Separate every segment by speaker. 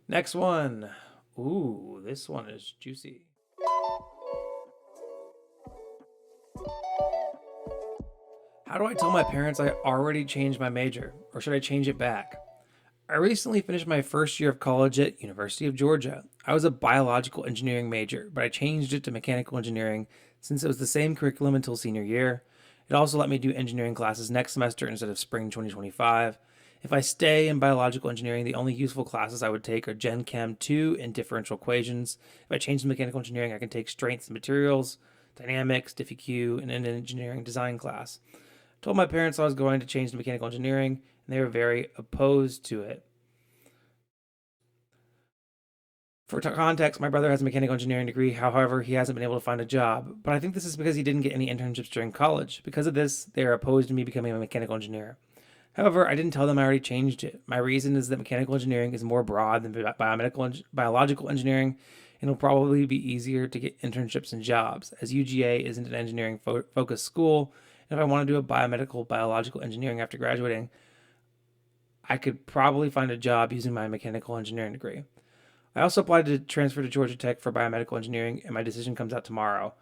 Speaker 1: Next one. Ooh, this one is juicy. How do I tell my parents I already changed my major, or should I change it back? I recently finished my first year of college at University of Georgia. I was a biological engineering major, but I changed it to mechanical engineering since it was the same curriculum until senior year. It also let me do engineering classes next semester instead of spring 2025. If I stay in biological engineering, the only useful classes I would take are Gen Chem 2 and differential equations. If I change to mechanical engineering, I can take strengths and materials, dynamics, DiffyQ, and an engineering design class. I told my parents I was going to change to mechanical engineering, and they were very opposed to it. For context, my brother has a mechanical engineering degree. However, he hasn't been able to find a job. But I think this is because he didn't get any internships during college. Because of this, they are opposed to me becoming a mechanical engineer. However, I didn't tell them I already changed it. My reason is that mechanical engineering is more broad than biological engineering, and it'll probably be easier to get internships and jobs, as UGA isn't an engineering focused school. And if I want to do a biological engineering after graduating, I could probably find a job using my mechanical engineering degree. I also applied to transfer to Georgia Tech for biomedical engineering, and my decision comes out tomorrow.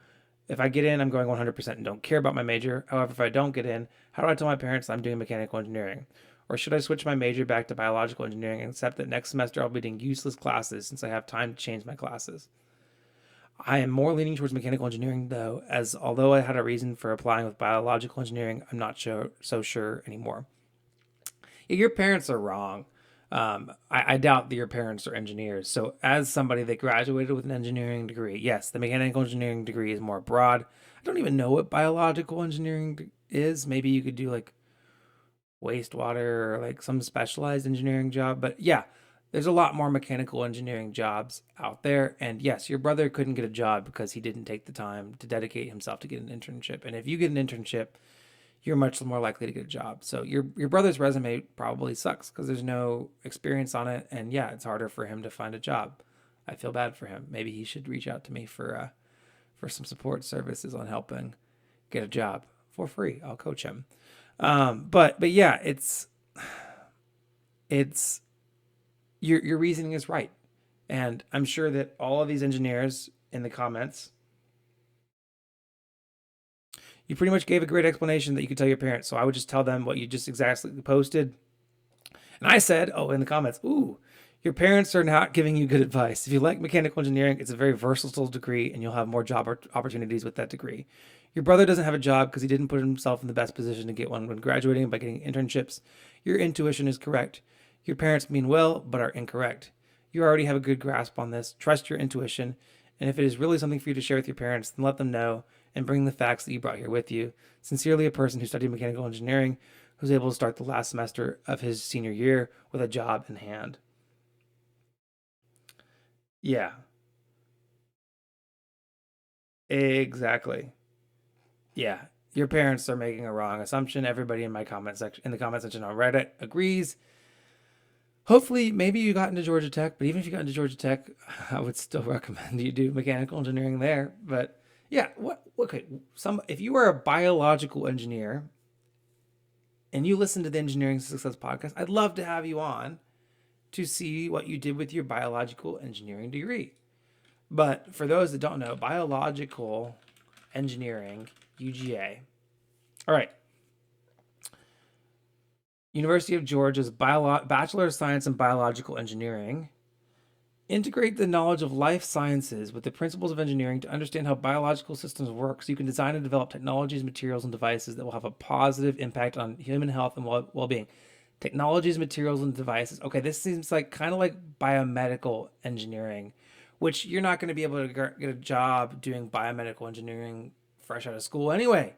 Speaker 1: If I get in, I'm going 100% and don't care about my major. However, if I don't get in, how do I tell my parents that I'm doing mechanical engineering? Or should I switch my major back to biological engineering and accept that next semester I'll be doing useless classes since I have time to change my classes? I am more leaning towards mechanical engineering though, as although I had a reason for applying with biological engineering, I'm not so sure anymore. Yeah, your parents are wrong. I doubt that your parents are engineers. So, as somebody that graduated with an engineering degree, yes, the mechanical engineering degree is more broad. I don't even know what biological engineering is. Maybe you could do like wastewater or like some specialized engineering job. But yeah, there's a lot more mechanical engineering jobs out there. And yes, your brother couldn't get a job because he didn't take the time to dedicate himself to get an internship. And if you get an internship, you're much more likely to get a job. So your brother's resume probably sucks because there's no experience on it, and yeah, it's harder for him to find a job. I feel bad for him. Maybe he should reach out to me for some support services on helping get a job for free. I'll coach him. But yeah, it's your reasoning is right, and I'm sure that all of these engineers in the comments, you pretty much gave a great explanation that you could tell your parents. So I would just tell them what you just exactly posted. And I said, oh, in the comments, ooh, your parents are not giving you good advice. If you like mechanical engineering, it's a very versatile degree and you'll have more job opportunities with that degree. Your brother doesn't have a job because he didn't put himself in the best position to get one when graduating by getting internships. Your intuition is correct. Your parents mean well, but are incorrect. You already have a good grasp on this. Trust your intuition. And if it is really something for you to share with your parents, then let them know and bring the facts that you brought here with you. Sincerely, a person who studied mechanical engineering who's able to start the last semester of his senior year with a job in hand. Yeah, exactly. Yeah, your parents are making a wrong assumption. Everybody in my comment section, in the comment section on Reddit, agrees. Hopefully, maybe you got into Georgia Tech, but even if you got into Georgia Tech, I would still recommend you do mechanical engineering there. But yeah, what? Okay, some if you are a biological engineer and you listen to the Engineering Success podcast, I'd love to have you on to see what you did with your biological engineering degree. But for those that don't know, biological engineering, UGA. All right. University of Georgia's Bachelor of Science in Biological Engineering. Integrate the knowledge of life sciences with the principles of engineering to understand how biological systems work so you can design and develop technologies, materials, and devices that will have a positive impact on human health and well being. Technologies, materials, and devices. Okay, this seems like kind of like biomedical engineering, which you're not going to be able to get a job doing biomedical engineering fresh out of school anyway.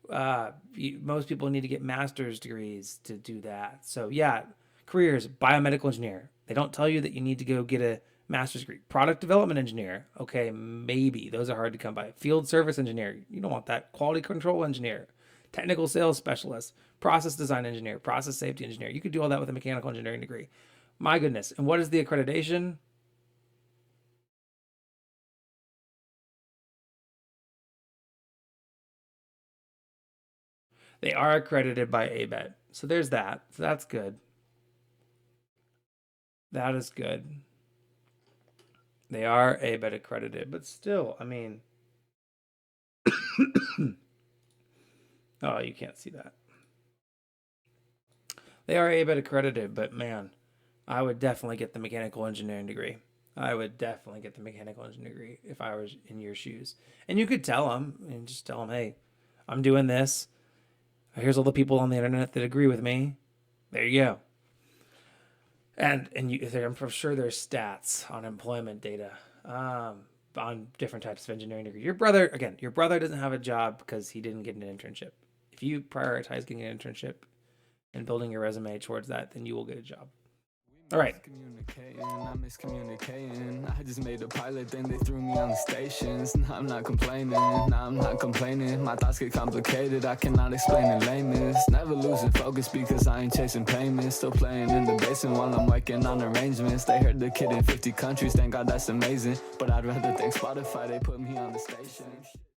Speaker 1: Most people need to get master's degrees to do that. So yeah, careers biomedical engineer. They don't tell you that you need to go get a master's degree. Product development engineer. Okay, maybe those are hard to come by. Field service engineer. You don't want that. Quality control engineer. Technical sales specialist. Process design engineer. Process safety engineer. You could do all that with a mechanical engineering degree. My goodness. And what is the accreditation? They are accredited by ABET. So there's that. So that's good. That is good. They are ABET accredited, but still, I mean, oh, you can't see that. They are ABET accredited, but man, I would definitely get the mechanical engineering degree. I would definitely get the mechanical engineering degree if I was in your shoes. And you could tell them, and just tell them, hey, I'm doing this. Here's all the people on the internet that agree with me. There you go. And I'm sure there's stats on employment data on different types of engineering degrees. Your brother doesn't have a job because he didn't get an internship. If you prioritize getting an internship and building your resume towards that, then you will get a job. All right.
Speaker 2: I'm miscommunicating. I just made a pilot, then they threw me on the stations. Nah, I'm not complaining. My thoughts get complicated. I cannot explain in lameness. Never losing focus because I ain't chasing payments. Still playing in the basement while I'm working on arrangements. They heard the kid in 50 countries. Thank God that's amazing. But I'd rather thank Spotify. They put me on the station.